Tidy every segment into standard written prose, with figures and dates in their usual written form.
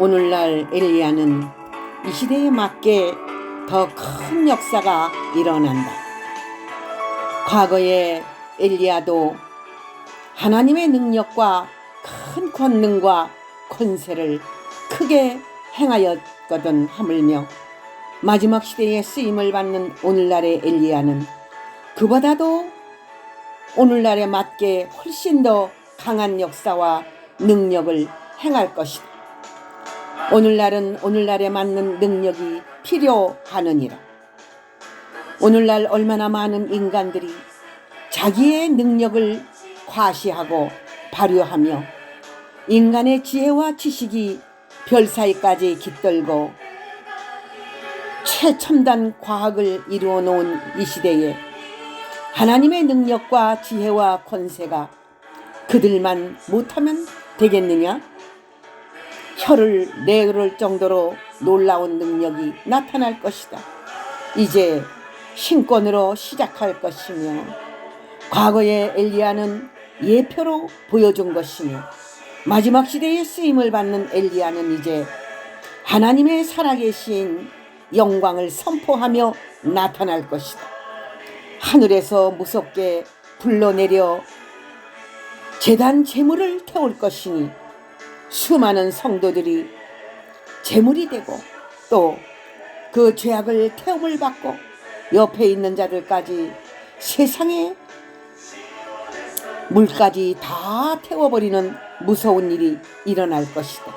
오늘날 엘리야는 이 시대에 맞게 더 큰 역사가 일어난다. 과거의 엘리야도 하나님의 능력과 큰 권능과 권세를 크게 행하였거든 하물며 마지막 시대에 쓰임을 받는 오늘날의 엘리야는 그보다도 오늘날에 맞게 훨씬 더 강한 역사와 능력을 행할 것이다. 오늘날은 오늘날에 맞는 능력이 필요하느니라. 오늘날 얼마나 많은 인간들이 자기의 능력을 과시하고 발휘하며 인간의 지혜와 지식이 별 사이까지 깃들고 최첨단 과학을 이루어 놓은 이 시대에 하나님의 능력과 지혜와 권세가 그들만 못하면 되겠느냐? 혀를 내그럴 정도로 놀라운 능력이 나타날 것이다. 이제 신권으로 시작할 것이며 과거의 엘리야는 예표로 보여준 것이며 마지막 시대에 쓰임을 받는 엘리야는 이제 하나님의 살아계신 영광을 선포하며 나타날 것이다. 하늘에서 무섭게 불러내려 제단 제물을 태울 것이니 수많은 성도들이 제물이 되고 또 그 죄악을 태움을 받고 옆에 있는 자들까지 세상의 물까지 다 태워버리는 무서운 일이 일어날 것이다.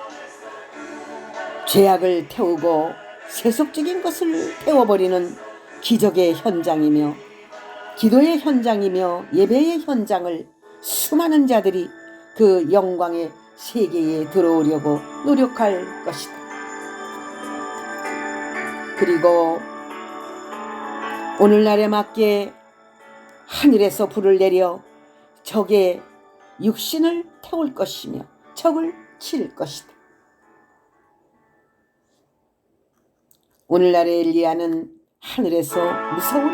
죄악을 태우고 세속적인 것을 태워버리는 기적의 현장이며 기도의 현장이며 예배의 현장을 수많은 자들이 그 영광의 세계에 들어오려고 노력할 것이다. 그리고 오늘날에 맞게 하늘에서 불을 내려 적의 육신을 태울 것이며 적을 칠 것이다. 오늘날의 엘리야는 하늘에서 무서운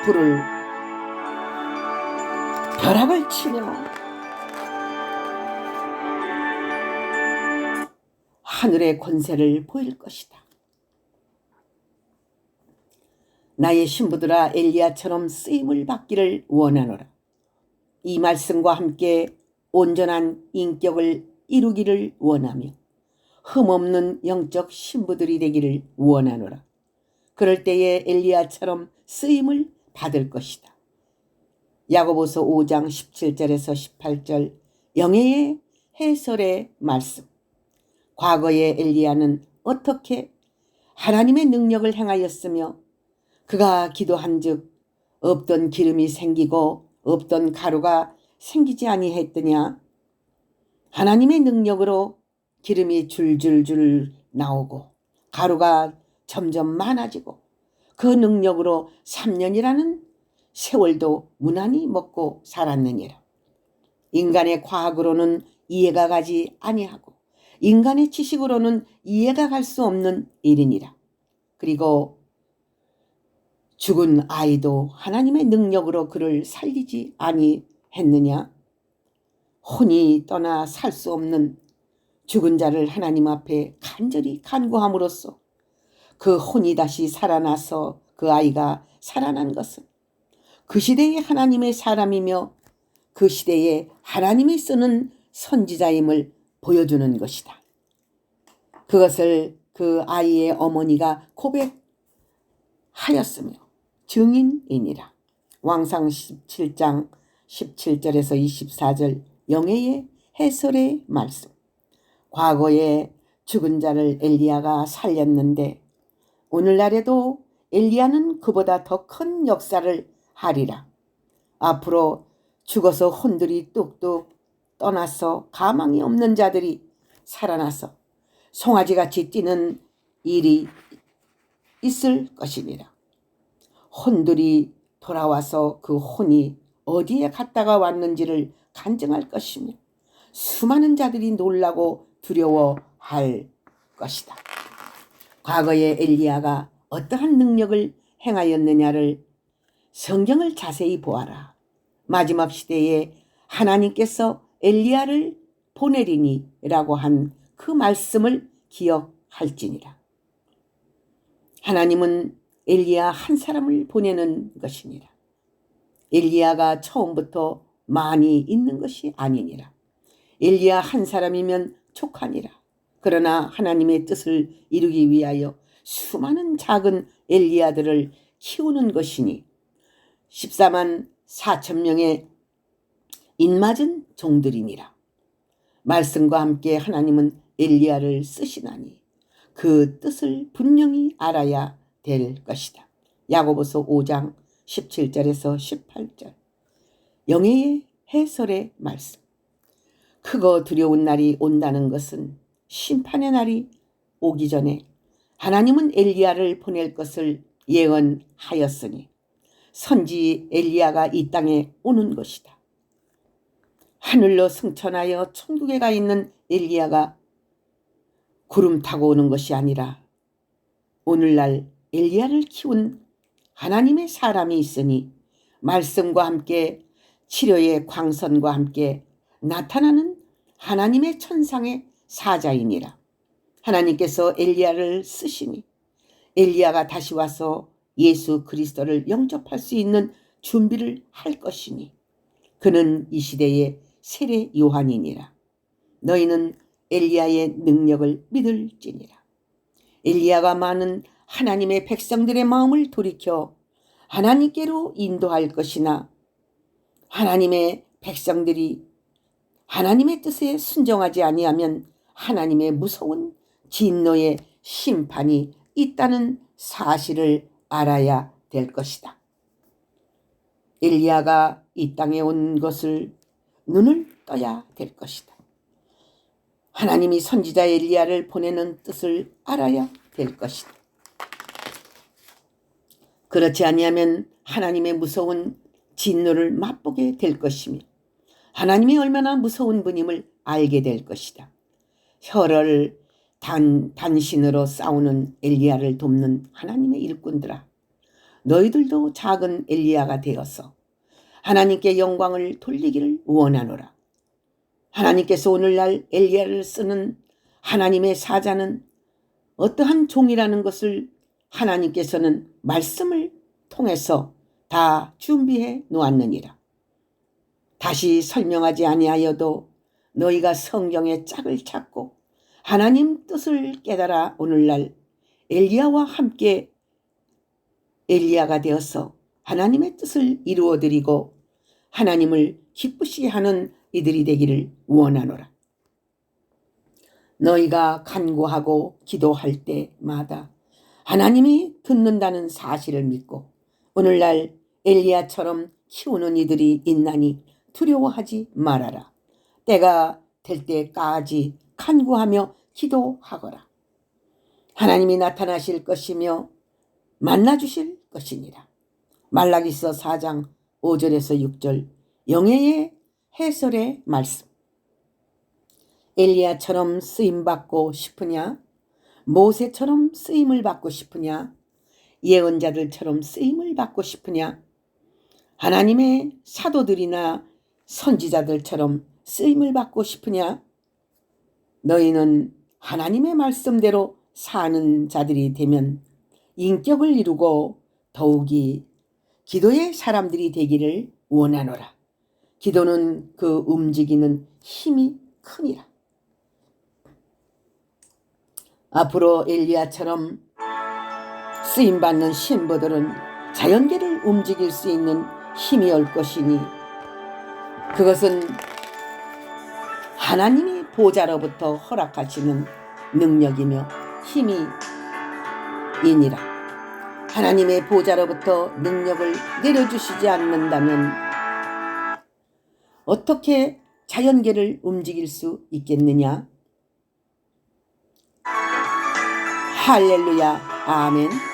불을 벼락을 치며 하늘의 권세를 보일 것이다. 나의 신부들아 엘리야처럼 쓰임을 받기를 원하노라. 이 말씀과 함께 온전한 인격을 이루기를 원하며 흠없는 영적 신부들이 되기를 원하노라. 그럴 때에 엘리야처럼 쓰임을 받을 것이다. 야고보서 5장 17절에서 18절 영예의 해설의 말씀. 과거의 엘리야는 어떻게 하나님의 능력을 행하였으며 그가 기도한즉 없던 기름이 생기고 없던 가루가 생기지 아니했더냐. 하나님의 능력으로 기름이 줄줄줄 나오고 가루가 점점 많아지고 그 능력으로 3년이라는 세월도 무난히 먹고 살았느니라. 인간의 과학으로는 이해가 가지 아니하고 인간의 지식으로는 이해가 갈 수 없는 일이니라. 그리고 죽은 아이도 하나님의 능력으로 그를 살리지 아니했느냐. 혼이 떠나 살 수 없는 죽은 자를 하나님 앞에 간절히 간구함으로써 그 혼이 다시 살아나서 그 아이가 살아난 것은 그 시대의 하나님의 사람이며 그 시대에 하나님이 쓰는 선지자임을 보여주는 것이다. 그것을 그 아이의 어머니가 고백하였으며 증인이니라. 왕상 17장 17절에서 24절 영예의 해설의 말씀. 과거에 죽은 자를 엘리야가 살렸는데 오늘날에도 엘리야는 그보다 더 큰 역사를 하리라. 앞으로 죽어서 혼들이 뚝뚝 떠나서 가망이 없는 자들이 살아나서 송아지같이 뛰는 일이 있을 것이니라. 혼들이 돌아와서 그 혼이 어디에 갔다가 왔는지를 간증할 것이며 수많은 자들이 놀라고 두려워할 것이다. 과거의 엘리야가 어떠한 능력을 행하였느냐를 성경을 자세히 보아라. 마지막 시대에 하나님께서 엘리야를 보내리니 라고 한 그 말씀을 기억할지니라. 하나님은 엘리야 한 사람을 보내는 것이니라. 엘리야가 처음부터 많이 있는 것이 아니니라. 엘리야 한 사람이면 족하니라. 그러나 하나님의 뜻을 이루기 위하여 수많은 작은 엘리야들을 키우는 것이니 14만 4천 명의 인맞은 종들이니라. 말씀과 함께 하나님은 엘리야를 쓰시나니 그 뜻을 분명히 알아야 될 것이다. 야고보서 5장 17절에서 18절. 영예의 해설의 말씀. 크고 두려운 날이 온다는 것은 심판의 날이 오기 전에 하나님은 엘리야를 보낼 것을 예언하였으니 선지 엘리야가 이 땅에 오는 것이다. 하늘로 승천하여 천국에 가 있는 엘리야가 구름 타고 오는 것이 아니라 오늘날 엘리야를 키운 하나님의 사람이 있으니 말씀과 함께 치료의 광선과 함께 나타나는 하나님의 천상의 사자이니라. 하나님께서 엘리야를 쓰시니 엘리야가 다시 와서 예수 그리스도를 영접할 수 있는 준비를 할 것이니 그는 이 시대의 세례 요한이니라. 너희는 엘리야의 능력을 믿을지니라. 엘리야가 많은 하나님의 백성들의 마음을 돌이켜 하나님께로 인도할 것이나 하나님의 백성들이 하나님의 뜻에 순종하지 아니하면 하나님의 무서운 진노의 심판이 있다는 사실을 알아야 될 것이다. 엘리야가 이 땅에 온 것을 눈을 떠야 될 것이다. 하나님이 선지자 엘리야를 보내는 뜻을 알아야 될 것이다. 그렇지 아니하면 하나님의 무서운 진노를 맛보게 될 것이며 하나님이 얼마나 무서운 분임을 알게 될 것이다. 혈을 단신으로 싸우는 엘리야를 돕는 하나님의 일꾼들아, 너희들도 작은 엘리야가 되어서 하나님께 영광을 돌리기를 원하노라. 하나님께서 오늘날 엘리야를 쓰는 하나님의 사자는 어떠한 종이라는 것을 하나님께서는 말씀을 통해서 다 준비해 놓았느니라. 다시 설명하지 아니하여도 너희가 성경의 짝을 찾고 하나님 뜻을 깨달아 오늘날 엘리야와 함께 엘리야가 되어서 하나님의 뜻을 이루어드리고 하나님을 기쁘시게 하는 이들이 되기를 원하노라. 너희가 간구하고 기도할 때마다 하나님이 듣는다는 사실을 믿고 오늘날 엘리야처럼 키우는 이들이 있나니 두려워하지 말아라. 때가 될 때까지 간구하며 기도하거라. 하나님이 나타나실 것이며 만나주실 것이니라. 말라기서 4장 5절에서 6절 영예의 해설의 말씀. 엘리야처럼 쓰임받고 싶으냐? 모세처럼 쓰임을 받고 싶으냐? 예언자들처럼 쓰임을 받고 싶으냐? 하나님의 사도들이나 선지자들처럼 쓰임을 받고 싶으냐? 너희는 하나님의 말씀대로 사는 자들이 되면 인격을 이루고 더욱이 기도의 사람들이 되기를 원하노라. 기도는 그 움직이는 힘이 크니라. 앞으로 엘리야처럼 쓰임받는 신부들은 자연계를 움직일 수 있는 힘이 올 것이니 그것은 하나님이 보좌로부터 허락하시는 능력이며 힘이 이니라. 하나님의 보좌로부터 능력을 내려주시지 않는다면 어떻게 자연계를 움직일 수 있겠느냐? 할렐루야, 아멘.